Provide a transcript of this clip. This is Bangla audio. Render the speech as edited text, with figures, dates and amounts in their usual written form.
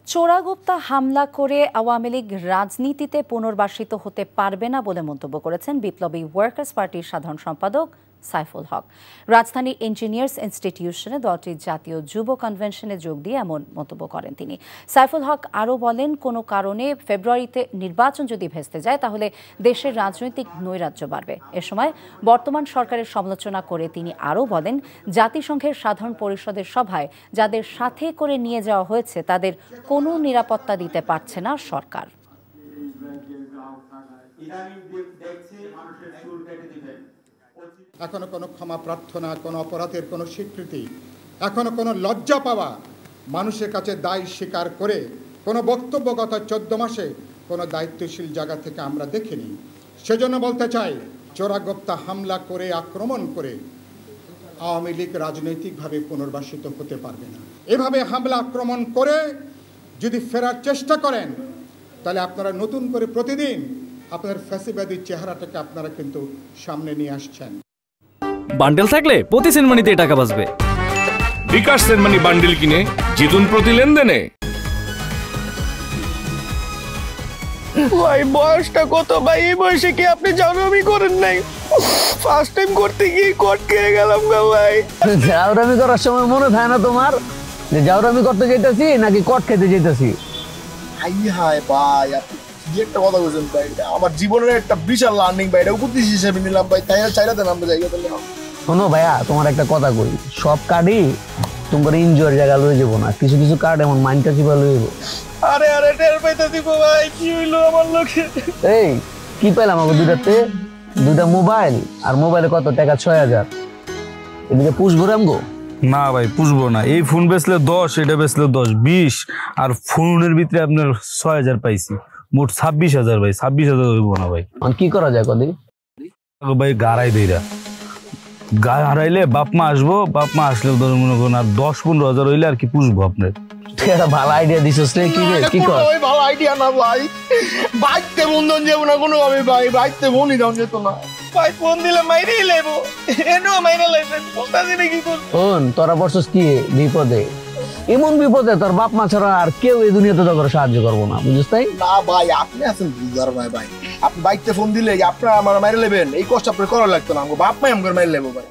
চোরাগোপ্তা হামলা করে আওয়ামী লীগ রাজনীতিতে পুনর্বাসিত হতে পারবে না বলে মন্তব্য করেছেন বিপ্লবী ওয়ার্কার্স পার্টির সাধারণ সম্পাদক সাইফুল হক। রাজধানীর ইঞ্জিনিয়ার্স ইনস্টিটিউশনে দলটির জাতীয় যুব কনভেনশনে যোগ দিয়ে এমন মন্তব্য করেন তিনি। সাইফুল হক আরও বলেন, কোনো কারণে ফেব্রুয়ারিতে নির্বাচন যদি ভেস্তে যায় তাহলে দেশের রাজনৈতিক নৈরাজ্য বাড়বে। এ সময় বর্তমান সরকারের সমালোচনা করে তিনি আরও বলেন, জাতিসংঘের সাধারণ পরিষদের সভায় যাদের সাথে করে নিয়ে যাওয়া হয়েছে তাদের কোনো নিরাপত্তা দিতে পারছে না সরকার। এখনো কোনো ক্ষমা প্রার্থনা, কোনো অপরাধের কোনো স্বীকৃতি, এখনো কোনো লজ্জা পাওয়া, মানুষের কাছে দায় স্বীকার করে কোনো বক্তব্য গত 14 মাসে কোনো দায়িত্বশীল জায়গা থেকে আমরা দেখিনি। সেজন্য বলতে চাই, চোরাগোপ্তা হামলা করে, আক্রমণ করে আওয়ামী লীগ রাজনৈতিকভাবে পুনর্বাসিত হতে পারবে না। এভাবে হামলা আক্রমণ করে যদি ফেরার চেষ্টা করেন তাহলে আপনারা নতুন করে প্রতিদিন আপনার ফ্যাসিবাদী চেহারাটাকে আপনারা কিন্তু সামনে নিয়ে আসছেন। বান্ডেল থাকলে প্রতি সেনমানিতে টাকা বাঁচবে। বিকাশ সেনমানি বান্ডেল কিনে জিতুন প্রতি লেনদেনে। ভাই বয়সটা কত ভাই? এই বয়সে কি আপনি জাউরামি করেন নাই? ফার্স্ট টাইম করতে গিয়ে কট খেয়ে গেলাম গা ভাই। জাউরামি করার সময় মনে থাকে না তোমার যে জাউরামি করতে যেতেছি নাকি কট খেতে যেতেছি? হাই ভাই, আপনি কি একটা কথা বলছেন ভাই? আমার জীবনের একটা বিশাল লার্নিং ভাই, এটা উপদেশ হিসেবে নিলাম ভাই। তাই চাইরা দেন আমরা জায়গা দিলে। শোনো ভাইয়া, তোমার একটা কথা কই, সব কার্ডই তোমার এনজয়ের জায়গা লয়ে যাবো না, কিছু কিছু কার্ড এমন মাইন্ডটা চিপা লয়ে যাবো। আরে টের পাইতে দিব ভাই, কি হইলো আমার লোকে? এই কি পাইলাম আমাকে দুইটা মোবাইল, আর মোবাইলে কত টাকা? 6000। এদিকে পুষবো রামগো? না ভাই পুষবো না। এই ফোন বেচলে 10, এটা বেচলে 10, 20, আর ফোনের ভিতরে আপনার 6000 পাইছি, মোট 26000 ভাই। 26000 হইব না ভাই। কি করা যায় কদি ভাই? গাড়াই দেইরা গায়ে হারাইলে বাপ মা আসবো, বাপ মা আসলে ধরুন মনে করুন আর 10-15 হাজার হইলে আর কি পুষবো আপনার। একটা ভালো আইডিয়া দিছিস রে। কি রে, কি কর? ওই ভালো আইডিয়া না ভাই, বাইতে বন্ধন যাব না কোনো ভাবে ভাই, বাইতে বনি দাও যেত না ভাই। ফোন দিলে মাইরেই লাইবো, এনো মাইরা লাইছে। কোনটা দিনে কি করব? ফোন তোরা বসছস কি বিপদে? এমন বিপদে তোর বাপ মা ছাড়া আর কেউ এই দুনিয়াতে তোকে সাহায্য করবো না, বুঝছিস? তাই না ভাই, আপনি আছেন বুঝার ভাই। ভাই আপনি বাইতে ফোন দিলে আপনারা আমার মাইরে লেবেন, এই কষ্ট আপনার করা লাগতো না। বাপ মাই আমার মাইরে লেবো ভাই।